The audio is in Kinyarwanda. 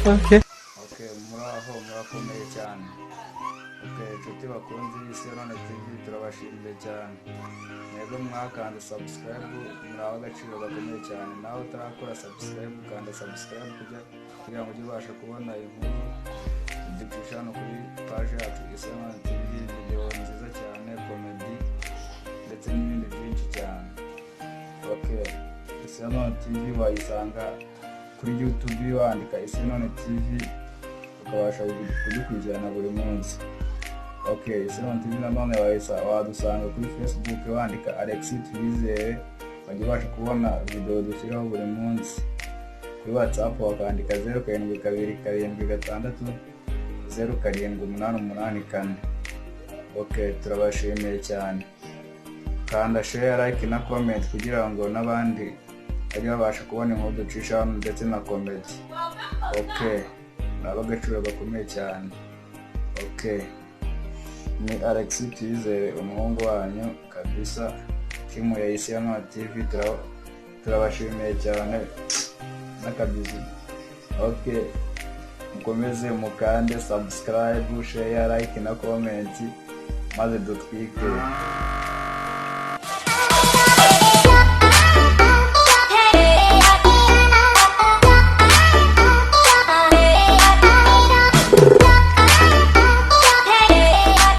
Okay. Okay, murakomeye cyane. Okay, inshuti bakunze ISI YANONE TV turabashimire cyane. Mwebwe mwakanze subscribe muraho agaciro gakomeye cyane. Nawe utarakora subscribe kanda subscribe kugira ngo ujye ubasha kubona inkuru ducisha hano kuri page yacu ISI YANONE TV, video nziza cyane, comedy ndetse n'ibindi byinshi cyane. Okay, ISI YANONE TV wayisanga kuri YouTube wandika ISI YANONE TV ukabasha kudukurikirana buri munsi. Okay, ISI YANONE TV nanone wadusanga kuri Facebook wandika Alex Twizere wajya ubasha kubona video dushyiraho buri munsi. Kuri WhatsApp wakandika 0727607884. Okay, turabashimiye cyane. Kanda share, like na comment kugira ngo n'abandi bajye babasha kubona inkuru ducisha hano ndetse na comedy. Okay, naba agaciro gakomeye cyane. Okay, ni Alex Twizere umuhungu wanyu kabisa, timu ya ISI YANONE TV turabashimiye cyane n'akabizi. Okay, mukomeze mukande subscribe, share, like na comment maze dutwike.